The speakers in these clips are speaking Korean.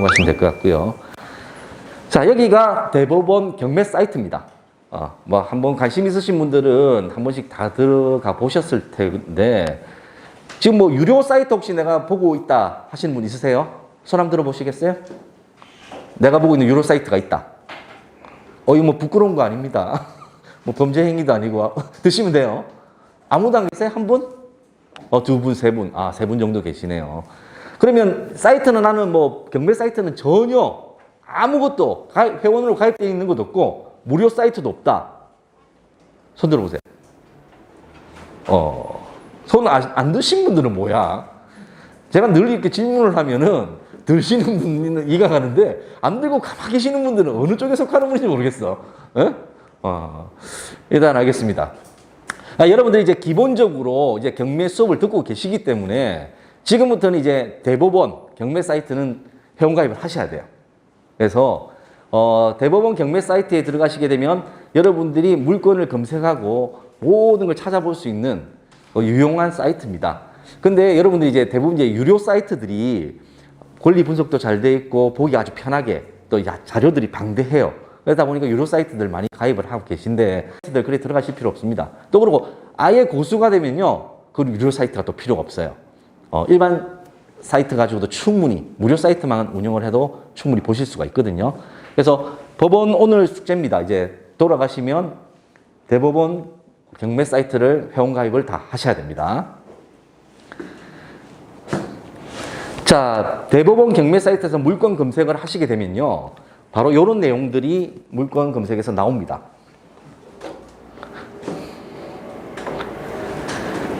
참고하시면 될 것 같고요. 자, 여기가 대법원 경매 사이트입니다. 뭐 한번 관심 있으신 분들은 한 번씩 다 들어가 보셨을 텐데, 지금 뭐 유료 사이트 혹시 내가 보고 있다 하시는 분 있으세요? 손 한번 들어보시겠어요? 내가 보고 있는 유료 사이트가 있다. 이거 뭐 부끄러운 거 아닙니다. 뭐 범죄 행위도 아니고 드시면 돼요. 아무도 안 계세요? 한 분? 두 분, 세 분. 세 분 정도 계시네요. 그러면 사이트는 나는 뭐 경매 사이트는 전혀 아무것도 회원으로 가입되어 있는 것도 없고 무료 사이트도 없다. 손 들어보세요. 손 안 드신 분들은 뭐야? 제가 늘 이렇게 질문을 하면은 드시는 분은 이해가 가는데 안 들고 가만히 계시는 분들은 어느 쪽에 속하는 분인지 모르겠어. 일단 알겠습니다. 여러분들이 이제 기본적으로 이제 경매 수업을 듣고 계시기 때문에 지금부터는 이제 대법원 경매 사이트는 회원가입을 하셔야 돼요. 그래서 대법원 경매 사이트에 들어가시게 되면 여러분들이 물건을 검색하고 모든 걸 찾아볼 수 있는 유용한 사이트입니다. 근데 여러분들이 이제 대부분 이제 유료 사이트들이 권리 분석도 잘 돼 있고 보기 아주 편하게 또 자료들이 방대해요. 그러다 보니까 유료 사이트들 많이 가입을 하고 계신데 사이트들 그래 들어가실 필요 없습니다. 또 그러고 아예 고수가 되면요, 그 유료 사이트가 또 필요가 없어요. 일반 사이트 가지고도 충분히 무료 사이트만 운영을 해도 충분히 보실 수가 있거든요. 그래서 법원 오늘 숙제입니다. 이제 돌아가시면 대법원 경매 사이트를 회원 가입을 다 하셔야 됩니다. 자, 대법원 경매 사이트에서 물건 검색을 하시게 되면요, 바로 이런 내용들이 물건 검색에서 나옵니다.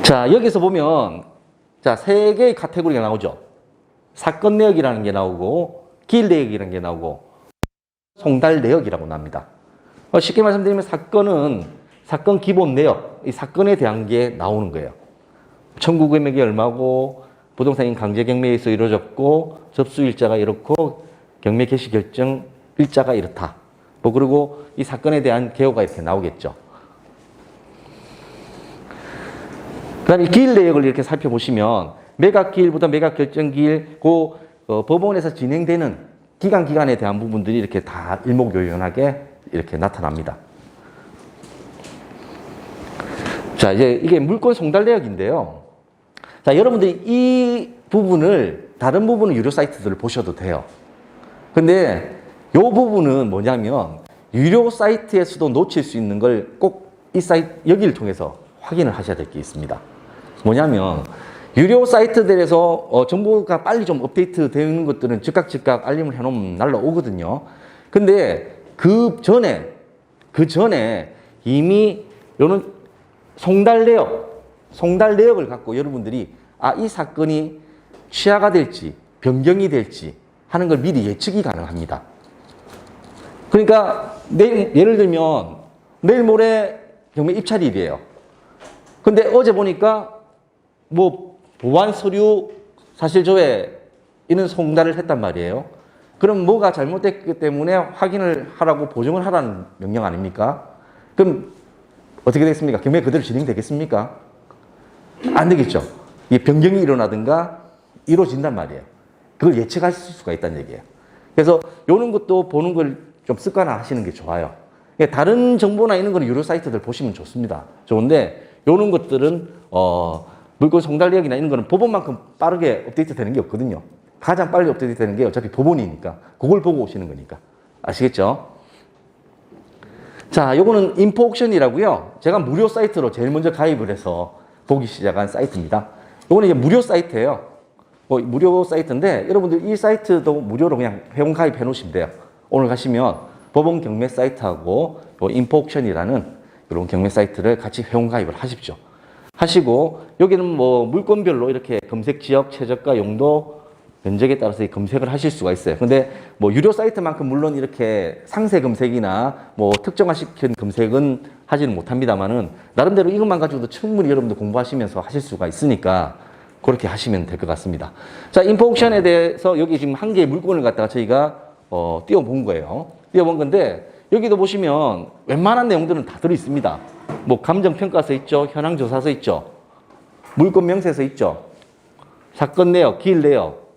자, 여기서 보면 자, 세 개의 카테고리가 나오죠. 사건 내역이라는 게 나오고 기일 내역이라는 게 나오고 송달 내역이라고 나옵니다. 쉽게 말씀드리면 사건은 사건 기본 내역, 이 사건에 대한 게 나오는 거예요. 청구 금액이 얼마고 부동산인 강제 경매에 의해서 이루어졌고 접수 일자가 이렇고 경매 개시 결정 일자가 이렇다. 뭐 그리고 이 사건에 대한 개요가 이렇게 나오겠죠. 그다음에 기일 내역을 이렇게 살펴보시면 매각 기일부터 매각 결정 기일, 법원에서 진행되는 기간에 대한 부분들이 이렇게 다 일목요연하게 이렇게 나타납니다. 자, 이제 이게 물건 송달 내역인데요. 자, 여러분들이 이 부분을 다른 부분은 유료 사이트들을 보셔도 돼요. 근데 이 부분은 뭐냐면 유료 사이트에서도 놓칠 수 있는 걸 꼭 이 사이트 여기를 통해서 확인을 하셔야 될 게 있습니다. 뭐냐면 유료 사이트들에서 정보가 빨리 좀 업데이트 되는 것들은 즉각 알림을 해놓으면 날라오거든요. 근데 그 전에 이미 요런 송달 내역을 갖고 여러분들이 이 사건이 취하가 될지 변경이 될지 하는 걸 미리 예측이 가능합니다. 그러니까 예를 들면 내일 모레 경매 입찰일이에요. 근데 어제 보니까 뭐 보완 서류 사실 조회 이런 송달을 했단 말이에요. 그럼 뭐가 잘못됐기 때문에 확인을 하라고 보정을 하라는 명령 아닙니까? 그럼 어떻게 되겠습니까? 경매 그대로 진행되겠습니까? 안 되겠죠. 이 변경이 일어나든가 이루어진단 말이에요. 그걸 예측할 수가 있다는 얘기예요. 그래서 이런 것도 보는 걸 좀 습관화 하시는 게 좋아요. 다른 정보나 이런 거는 유료 사이트들 보시면 좋습니다. 좋은데 이런 것들은 물건 송달 내역이나 이런 거는 법원만큼 빠르게 업데이트 되는 게 없거든요. 가장 빨리 업데이트 되는 게 어차피 법원이니까 그걸 보고 오시는 거니까. 아시겠죠? 자, 요거는 인포옥션이라고요. 제가 무료 사이트로 제일 먼저 가입을 해서 보기 시작한 사이트입니다. 요거는 이제 무료 사이트예요. 무료 사이트인데 여러분들 이 사이트도 무료로 그냥 회원 가입해 놓으시면 돼요. 오늘 가시면 법원 경매 사이트하고 인포옥션이라는 이런 경매 사이트를 같이 회원 가입을 하십시오. 하시고 여기는 뭐 물건별로 이렇게 검색 지역, 최저가, 용도, 면적에 따라서 검색을 하실 수가 있어요. 근데 뭐 유료 사이트만큼 물론 이렇게 상세 검색이나 뭐 특정화시킨 검색은 하지는 못합니다만은 나름대로 이것만 가지고도 충분히 여러분들 공부하시면서 하실 수가 있으니까 그렇게 하시면 될 것 같습니다. 자, 인포옥션에 대해서 여기 지금 한 개의 물건을 갖다가 저희가 띄워본 거예요. 띄워본 건데 여기도 보시면 웬만한 내용들은 다 들어있습니다. 뭐 감정평가서 있죠. 현황조사서 있죠. 물건 명세서 있죠. 사건 내역, 기일 내역,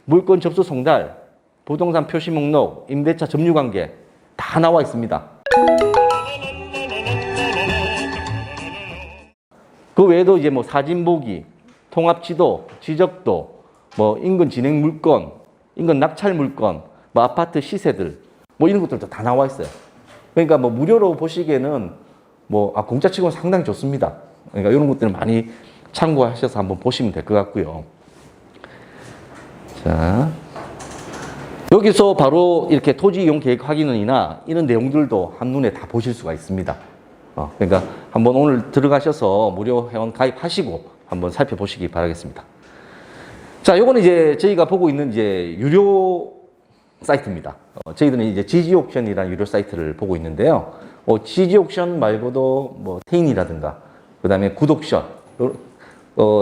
물건 접수 송달, 부동산 표시 목록, 임대차 점유 관계 다 나와 있습니다. 그 외에도 이제 뭐 사진 보기, 통합 지도, 지적도, 뭐 인근 진행 물건, 인근 낙찰 물건, 뭐 아파트 시세들, 뭐 이런 것들도 다 나와 있어요. 그러니까 뭐 무료로 보시기에는 뭐 공짜 치고는 상당히 좋습니다. 그러니까 이런 것들을 많이 참고하셔서 한번 보시면 될 것 같고요. 자, 여기서 바로 이렇게 토지 이용 계획 확인이나 이런 내용들도 한눈에 다 보실 수가 있습니다. 그러니까 한번 오늘 들어가셔서 무료 회원 가입하시고 한번 살펴보시기 바라겠습니다. 자, 요거는 이제 저희가 보고 있는 이제 유료 사이트입니다. 저희들은 이제 지지옥션이라는 유료 사이트를 보고 있는데요. 지지옥션 말고도 뭐 테인이라든가 그다음에 굿옥션,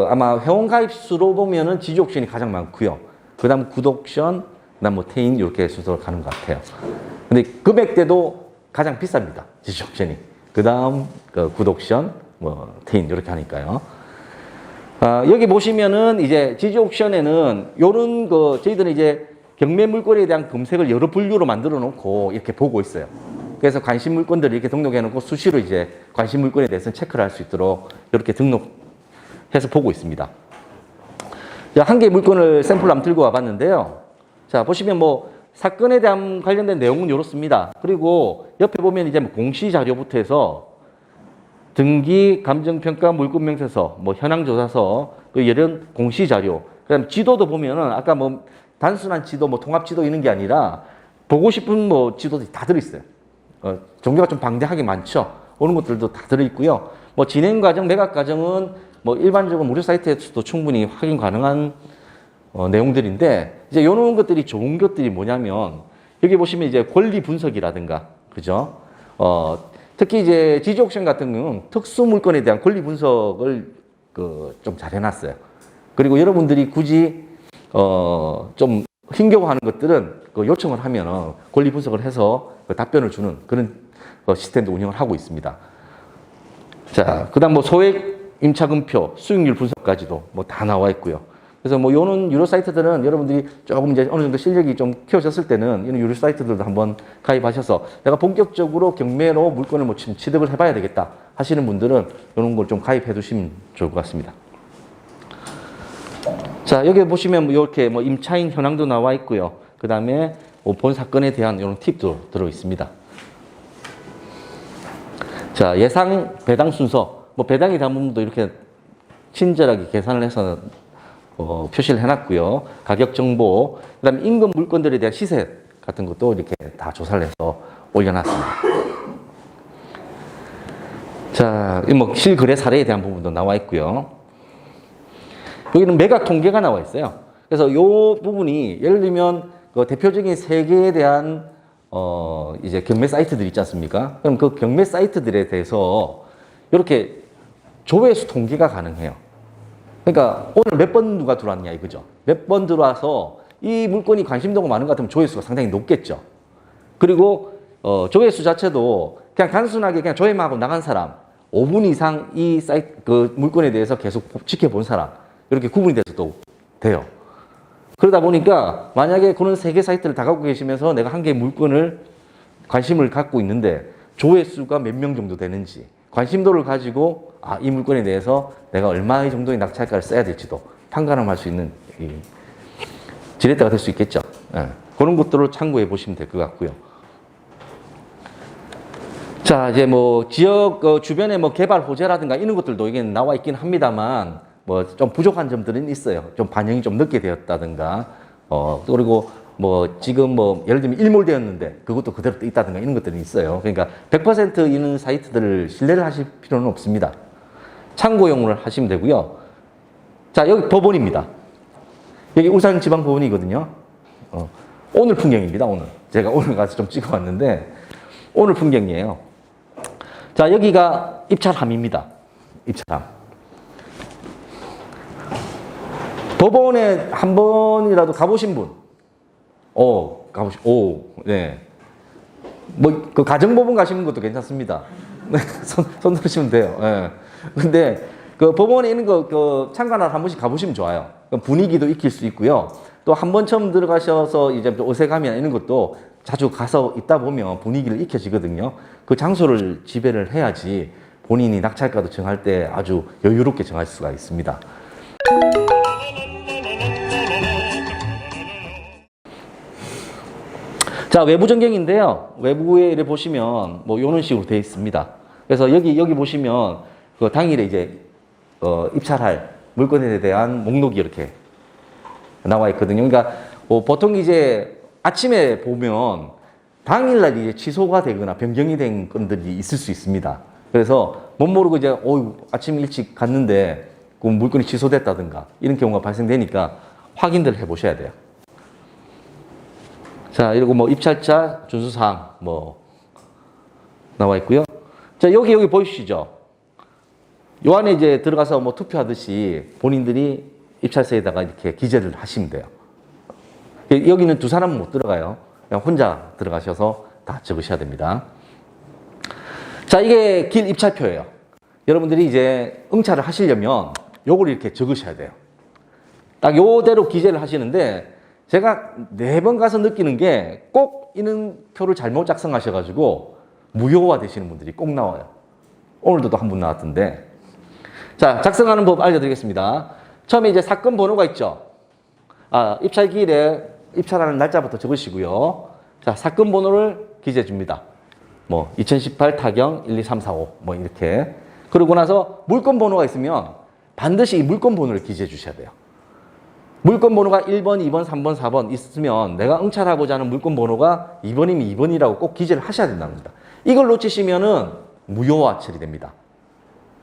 아마 회원 가입 수로 보면은 지지옥션이 가장 많고요. 그다음 굿옥션, 그다음 뭐 테인 이렇게 순서로 가는 것 같아요. 근데 금액대도 가장 비쌉니다. 지지옥션이. 그다음 굿옥션, 뭐 테인 이렇게 하니까요. 여기 보시면은 이제 지지옥션에는 요런 저희들은 이제 경매 물건에 대한 검색을 여러 분류로 만들어 놓고 이렇게 보고 있어요. 그래서 관심 물건들을 이렇게 등록해 놓고 수시로 이제 관심 물건에 대해서 체크를 할 수 있도록 이렇게 등록해서 보고 있습니다. 한 개의 물건을 샘플로 한번 들고 와봤는데요. 자, 보시면 뭐 사건에 대한 관련된 내용은 이렇습니다. 그리고 옆에 보면 이제 뭐 공시 자료부터 해서 등기, 감정평가, 물권명세서, 뭐 현황조사서, 이런 공시 자료, 그다음 지도도 보면은 아까 뭐 단순한 지도, 뭐 통합 지도 이런 게 아니라 보고 싶은 뭐 지도들이 다 들어있어요. 종류가 좀 방대하게 많죠. 그런 것들도 다 들어있고요. 뭐 진행 과정, 매각 과정은 뭐 일반적으로 무료 사이트에서도 충분히 확인 가능한 내용들인데 이제 이런 것들이 좋은 것들이 뭐냐면 여기 보시면 이제 권리 분석이라든가 그죠? 특히 이제 지지옥션 같은 경우는 특수 물건에 대한 권리 분석을 좀 잘 해놨어요. 그리고 여러분들이 굳이 좀 힘겨워하는 것들은 요청을 하면 권리 분석을 해서 답변을 주는 그런 시스템도 운영을 하고 있습니다. 자, 그다음 뭐 소액 임차금표, 수익률 분석까지도 뭐 다 나와 있고요. 그래서 뭐 요런 유료 사이트들은 여러분들이 조금 이제 어느 정도 실력이 좀 키워졌을 때는 이런 유료 사이트들도 한번 가입하셔서 내가 본격적으로 경매로 물건을 뭐 취득을 해봐야 되겠다 하시는 분들은 이런 걸 좀 가입해 두시면 좋을 것 같습니다. 자, 여기 보시면 이렇게 뭐 임차인 현황도 나와 있고요. 그 다음에 본 사건에 대한 이런 팁도 들어 있습니다. 자, 예상 배당 순서, 뭐 배당에 대한 부분도 이렇게 친절하게 계산을 해서 표시를 해놨고요. 가격 정보, 그 다음에 인근 물건들에 대한 시세 같은 것도 이렇게 다 조사를 해서 올려놨습니다. 자, 뭐 실거래 사례에 대한 부분도 나와 있고요. 여기는 매각 통계가 나와 있어요. 그래서 이 부분이 예를 들면 대표적인 세 개에 대한 이제 경매 사이트들 있지 않습니까? 그럼 그 경매 사이트들에 대해서 이렇게 조회수 통계가 가능해요. 그러니까 오늘 몇 번 누가 들어왔냐 이거죠. 몇 번 들어와서 이 물건이 관심도가 많은 것 같으면 조회수가 상당히 높겠죠. 그리고 조회수 자체도 그냥 단순하게 그냥 조회만 하고 나간 사람, 5분 이상 이 사이트 그 물건에 대해서 계속 지켜본 사람 이렇게 구분이 돼서 또 돼요. 그러다 보니까 만약에 그런 세 개 사이트를 다 갖고 계시면서 내가 한 개의 물건을 관심을 갖고 있는데 조회수가 몇 명 정도 되는지 관심도를 가지고 이 물건에 대해서 내가 얼마 정도의 낙찰가를 써야 될지도 판가름할 수 있는 지렛대가 될 수 있겠죠. 예. 그런 것들을 참고해 보시면 될 것 같고요. 자, 이제 뭐 지역 주변에 뭐 개발 호재라든가 이런 것들도 이게 나와 있긴 합니다만 뭐 좀 부족한 점들은 있어요. 좀 반영이 좀 늦게 되었다든가 그리고 뭐 지금 뭐 예를 들면 일몰되었는데 그것도 그대로 있다든가 이런 것들이 있어요. 그러니까 100% 이런 사이트들을 신뢰를 하실 필요는 없습니다. 참고용으로 하시면 되고요. 자, 여기 법원입니다. 여기 울산지방법원이거든요. 오늘 풍경입니다. 오늘 제가 오늘 가서 좀 찍어봤는데 오늘 풍경이에요. 자, 여기가 입찰함입니다. 입찰함. 법원에 한 번이라도 가보신 분? 네. 뭐, 그 가정법원 가시는 것도 괜찮습니다. 네, 손 들으시면 돼요. 예. 근데 그 법원에 있는 거, 참관하러 한 번씩 가보시면 좋아요. 분위기도 익힐 수 있고요. 또 한 번 처음 들어가셔서 이제 어색함이나 이런 것도 자주 가서 있다 보면 분위기를 익혀지거든요. 그 장소를 지배를 해야지 본인이 낙찰가도 정할 때 아주 여유롭게 정할 수가 있습니다. 자, 외부 전경인데요. 외부에 이렇게 보시면 뭐 이런 식으로 되어 있습니다. 그래서 여기 보시면 그 당일에 이제 입찰할 물건에 대한 목록이 이렇게 나와 있거든요. 그러니까 보통 이제 아침에 보면 당일날 이제 취소가 되거나 변경이 된 건들이 있을 수 있습니다. 그래서 못 모르고 이제 아침 일찍 갔는데 그 물건이 취소됐다든가 이런 경우가 발생되니까 확인들 해 보셔야 돼요. 자, 이러고 뭐 입찰자 준수사항 뭐 나와 있고요. 자, 여기 보이시죠? 요 안에 이제 들어가서 뭐 투표하듯이 본인들이 입찰서에다가 이렇게 기재를 하시면 돼요. 여기는 두 사람은 못 들어가요. 그냥 혼자 들어가셔서 다 적으셔야 됩니다. 자, 이게 길 입찰표예요. 여러분들이 이제 응찰을 하시려면 요걸 이렇게 적으셔야 돼요. 딱 요대로 기재를 하시는데 제가 4번 가서 느끼는 게 꼭 이런 표를 잘못 작성하셔가지고 무효화 되시는 분들이 꼭 나와요. 오늘도 한 분 나왔던데. 자, 작성하는 법 알려드리겠습니다. 처음에 이제 사건 번호가 있죠. 입찰기일에 입찰하는 날짜부터 적으시고요. 자, 사건 번호를 기재해 줍니다. 뭐 2018 타경 1, 2, 3, 4, 5 뭐 이렇게. 그러고 나서 물건 번호가 있으면 반드시 이 물건 번호를 기재해 주셔야 돼요. 물건 번호가 1번, 2번, 3번, 4번 있으면 내가 응찰하고자 하는 물건 번호가 2번이면 2번이라고 꼭 기재를 하셔야 된다는 겁니다. 이걸 놓치시면은 무효화 처리됩니다.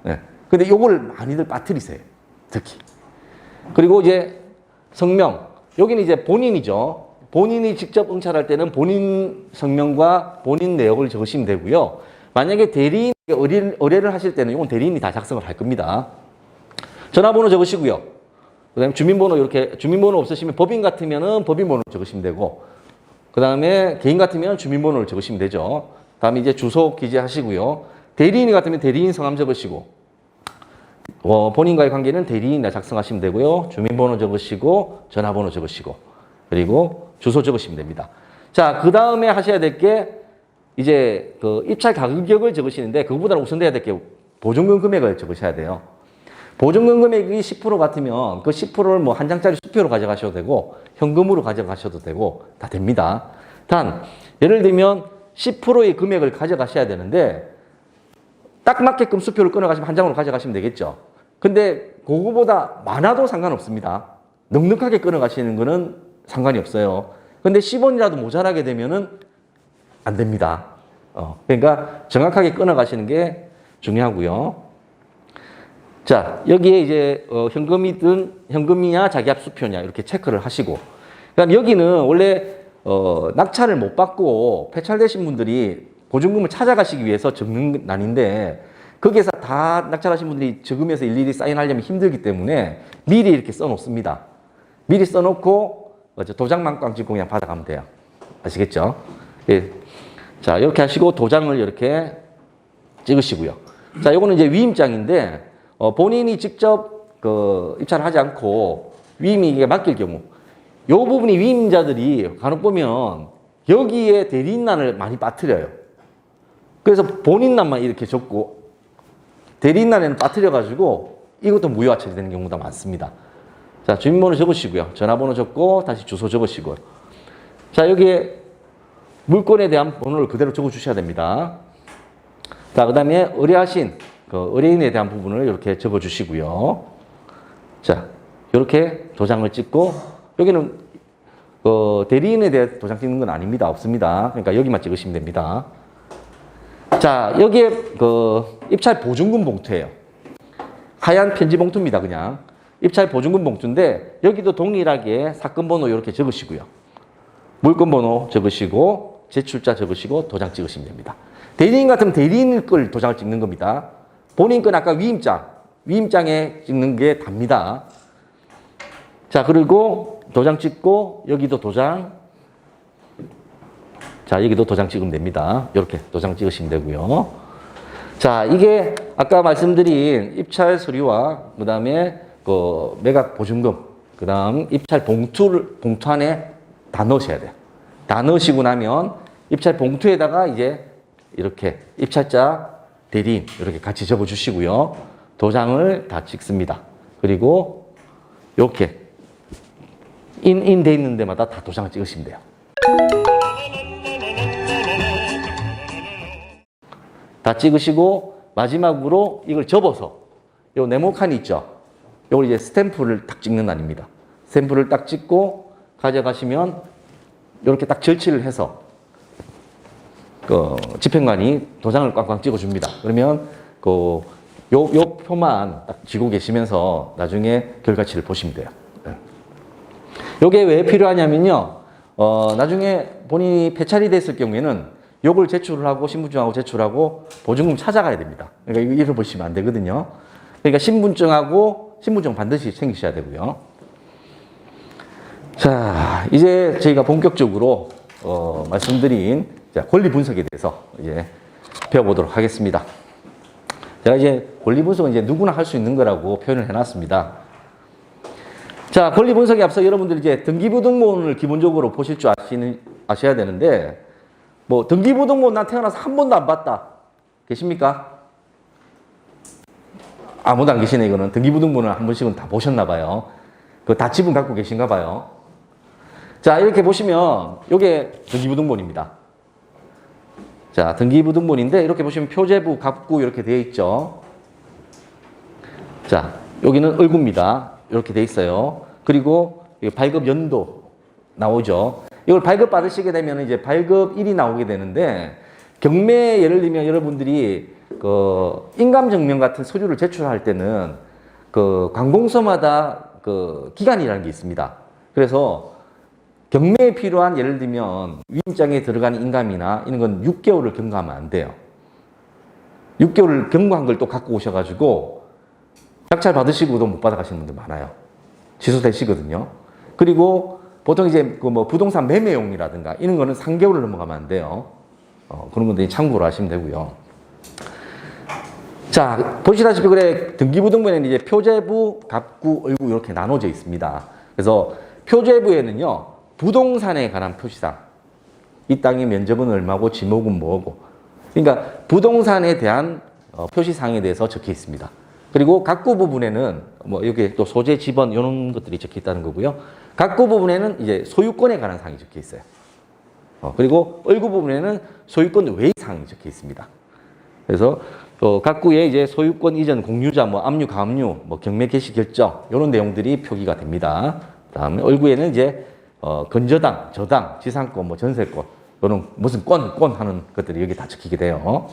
네. 근데 요걸 많이들 빠뜨리세요. 특히. 그리고 이제 성명. 여기는 이제 본인이죠. 본인이 직접 응찰할 때는 본인 성명과 본인 내역을 적으시면 되고요. 만약에 대리인 의뢰를 하실 때는 이건 대리인이 다 작성을 할 겁니다. 전화번호 적으시고요. 그 다음에 주민번호 이렇게, 주민번호 없으시면 법인 같으면은 법인번호 적으시면 되고, 그 다음에 개인 같으면 주민번호를 적으시면 되죠. 다음에 이제 주소 기재하시고요. 대리인 같으면 대리인 성함 적으시고, 본인과의 관계는 대리인이나 작성하시면 되고요. 주민번호 적으시고, 전화번호 적으시고, 그리고 주소 적으시면 됩니다. 자, 그 다음에 하셔야 될 게, 이제 그 입찰 가격을 적으시는데, 그거보다 우선돼야 될 게 보증금 금액을 적으셔야 돼요. 보증금 금액이 10% 같으면 그 10%를 뭐 한 장짜리 수표로 가져가셔도 되고, 현금으로 가져가셔도 되고, 다 됩니다. 단, 예를 들면 10%의 금액을 가져가셔야 되는데, 딱 맞게끔 수표를 끊어가시면 한 장으로 가져가시면 되겠죠. 근데 그거보다 많아도 상관없습니다. 넉넉하게 끊어가시는 거는 상관이 없어요. 근데 10원이라도 모자라게 되면은 안 됩니다. 그러니까 정확하게 끊어가시는 게 중요하고요. 자, 여기에 이제 현금이냐 자기합 수표냐 이렇게 체크를 하시고, 그다음 여기는 원래 낙찰을 못 받고 폐찰되신 분들이 보증금을 찾아가시기 위해서 적는 난인데, 거기에서 다 낙찰하신 분들이 적으면서 일일이 사인하려면 힘들기 때문에 미리 이렇게 써놓습니다. 미리 써놓고 도장만 꽝 찍고 그냥 받아가면 돼요. 아시겠죠? 예. 자, 이렇게 하시고 도장을 이렇게 찍으시고요. 자, 요거는 이제 위임장인데, 본인이 직접 입찰을 하지 않고 위임이 맡길 경우, 요 부분이 위임자들이 간혹 보면 여기에 대리인란을 많이 빠뜨려요. 그래서 본인란만 이렇게 적고 대리인란에는 빠뜨려가지고 이것도 무효화 처리되는 경우가 많습니다. 자, 주민번호 적으시고요. 전화번호 적고 다시 주소 적으시고요. 자, 여기에 물건에 대한 번호를 그대로 적어주셔야 됩니다. 자, 그 다음에 의뢰하신 의뢰인에 대한 부분을 이렇게 적어주시고요. 자, 이렇게 도장을 찍고, 여기는 대리인에 대해 도장 찍는 건 아닙니다. 없습니다. 그러니까 여기만 찍으시면 됩니다. 자, 여기에 입찰 보증금 봉투예요. 하얀 편지 봉투입니다. 그냥 입찰 보증금 봉투인데, 여기도 동일하게 사건 번호 이렇게 적으시고요. 물건 번호 적으시고 제출자 적으시고 도장 찍으시면 됩니다. 대리인 같으면 대리인 걸 도장을 찍는 겁니다. 본인 건 아까 위임장에 찍는 게 답니다. 자, 그리고 도장 찍고 여기도 도장. 자, 여기도 도장 찍으면 됩니다. 이렇게 도장 찍으시면 되고요. 자, 이게 아까 말씀드린 입찰 서류와 그다음에 매각 보증금 그 다음 입찰 봉투 안에 다 넣으셔야 돼요. 다 넣으시고 나면 입찰 봉투에다가 이제 이렇게 입찰자, 대리인 이렇게 같이 적어 주시고요. 도장을 다 찍습니다. 그리고 이렇게 인돼 있는 데마다 다 도장을 찍으시면 돼요. 다 찍으시고 마지막으로 이걸 접어서 요 네모칸이 있죠. 요걸 이제 스탬프를 딱 찍는 날입니다. 스탬프를 딱 찍고 가져가시면 이렇게 딱 절치를 해서 그 집행관이 도장을 꽝꽝 찍어줍니다. 그러면 요 표만 딱 쥐고 계시면서 나중에 결과치를 보시면 돼요. 요게 왜 필요하냐면요. 나중에 본인이 폐찰이 됐을 경우에는 요걸 제출을 하고 신분증하고 제출하고 보증금 찾아가야 됩니다. 그러니까 이거 잃어버리시면 안 되거든요. 그러니까 신분증하고 신분증 반드시 챙기셔야 되고요. 자, 이제 저희가 본격적으로 말씀드린 권리 분석에 대해서 이제 배워보도록 하겠습니다. 제가 이제 권리 분석은 이제 누구나 할 수 있는 거라고 표현을 해놨습니다. 자, 권리 분석에 앞서 여러분들이 이제 등기부등본을 기본적으로 보실 줄 아셔야 되는데, 뭐 등기부등본 나 태어나서 한 번도 안 봤다 계십니까? 아무도 안 계시네. 이거는 등기부등본을 한 번씩은 다 보셨나 봐요. 그 다 지분 갖고 계신가 봐요. 자, 이렇게 보시면 이게 등기부등본입니다. 자, 등기부등본인데 이렇게 보시면 표제부, 갑구 이렇게 되어 있죠. 자, 여기는 을구입니다. 이렇게 되어 있어요. 그리고 발급 연도 나오죠. 이걸 발급 받으시게 되면 이제 발급일이 나오게 되는데, 경매 예를 들면 여러분들이 그 인감증명 같은 서류를 제출할 때는 그 관공서마다 그 기간이라는 게 있습니다. 그래서 경매에 필요한 예를 들면 위임장에 들어가는 인감이나 이런 건 6개월을 경과하면 안 돼요. 6개월을 경과한 걸 또 갖고 오셔가지고 낙찰 받으시고도 못 받아가시는 분들 많아요. 취소되시거든요. 그리고 보통 이제 그 뭐 부동산 매매용이라든가 이런 거는 3개월을 넘어가면 안 돼요. 그런 건데 참고로 하시면 되고요. 자, 보시다시피 그래 등기부등본에는 이제 표제부, 갑구, 을구 이렇게 나눠져 있습니다. 그래서 표제부에는요, 부동산에 관한 표시상, 이 땅의 면적은 얼마고 지목은 뭐고, 그러니까 부동산에 대한 표시상에 대해서 적혀 있습니다. 그리고 갑구 부분에는 뭐 여기 또 소재, 지번 이런 것들이 적혀 있다는 거고요. 갑구 부분에는 이제 소유권에 관한 사항이 적혀 있어요. 그리고 을구 부분에는 소유권 외의 사항이 적혀 있습니다. 그래서 갑구에 이제 소유권 이전 공유자, 뭐 압류, 가압류, 뭐 경매 개시 결정 이런 내용들이 표기가 됩니다. 그다음에 을구에는 이제 건저당, 저당, 지상권, 뭐 전세권 이런 무슨 권 하는 것들이 여기 다 적히게 돼요.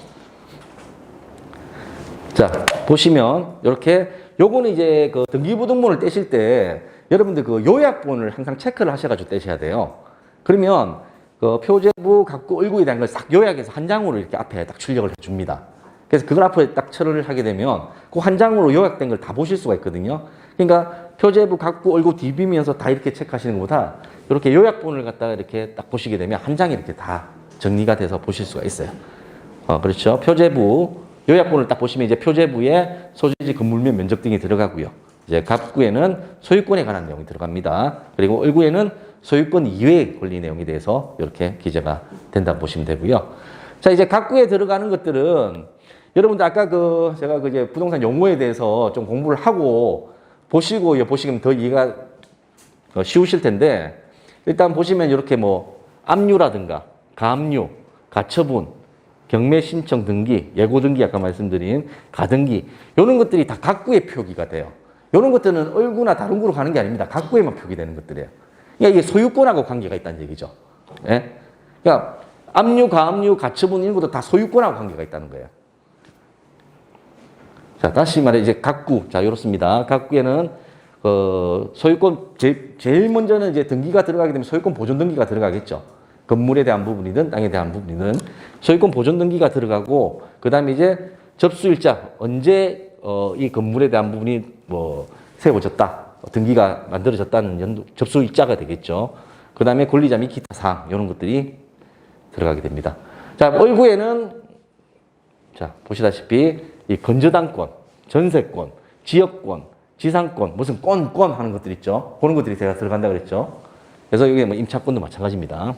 자, 보시면 이렇게 요거는 이제 그 등기부등본을 떼실 때 여러분들 그 요약본을 항상 체크를 하셔가지고 떼셔야 돼요. 그러면 그 표제부, 갑구, 을구에 대한 걸 싹 요약해서 한 장으로 이렇게 앞에 딱 출력을 해줍니다. 그래서 그걸 앞에 딱 처리를 하게 되면 그 한 장으로 요약된 걸 다 보실 수가 있거든요. 그러니까 표제부, 갑구, 을구 뒤비면서 다 이렇게 체크하시는 것보다 이렇게 요약본을 갖다가 이렇게 딱 보시게 되면 한 장에 이렇게 다 정리가 돼서 보실 수가 있어요. 그렇죠. 표제부 요약본을 딱 보시면 이제 표제부에 소재지, 건물명, 면적 등이 들어가고요. 이제 갑구에는 소유권에 관한 내용이 들어갑니다. 그리고 을구에는 소유권 이외의 권리 내용에 대해서 이렇게 기재가 된다고 보시면 되고요. 자, 이제 갑구에 들어가는 것들은 여러분들 아까 제가 이제 부동산 용어에 대해서 좀 공부를 하고 보시면 더 이해가 쉬우실 텐데, 일단 보시면 이렇게 뭐 압류라든가 가압류, 가처분, 경매 신청 등기, 예고 등기 아까 말씀드린 가등기 이런 것들이 다 갑구에 표기가 돼요. 이런 것들은 을구나 다른 구로 가는 게 아닙니다. 갑구에만 표기되는 것들이에요. 그러니까 이게 소유권하고 관계가 있다는 얘기죠. 예? 그러니까 압류, 가압류, 가처분 이런 것도 다 소유권하고 관계가 있다는 거예요. 자, 다시 말해 이제 갑구. 자, 이렇습니다. 갑구에는 소유권 제일 먼저는 이제 등기가 들어가게 되면 소유권 보존 등기가 들어가겠죠. 건물에 대한 부분이든 땅에 대한 부분이든 소유권 보존 등기가 들어가고, 그다음에 이제 접수일자, 언제 이 건물에 대한 부분이 뭐 세워졌다, 등기가 만들어졌다는 접수일자가 되겠죠. 그다음에 권리자 및 기타 사항 이런 것들이 들어가게 됩니다. 자, 을구에는 자, 보시다시피 이 건저당권, 전세권, 지역권, 지상권, 무슨 권 하는 것들 있죠. 그런 것들이 제가 들어간다 그랬죠. 그래서 이게 뭐 임차권도 마찬가지입니다.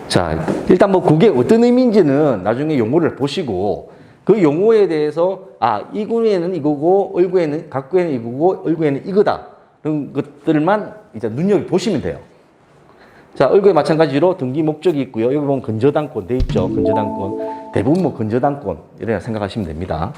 자, 일단 뭐 그게 어떤 의미인지는 나중에 용어를 보시고 그 용어에 대해서 이 구에는 이거고 얼구에는 각구에는 이거고 얼구에는 이거다. 그런 것들만 이제 눈여겨 보시면 돼요. 자, 얼구에 마찬가지로 등기 목적이 있고요. 여기 보면 근저당권 돼 있죠. 근저당권. 대부분 뭐 근저당권 이렇게 생각하시면 됩니다.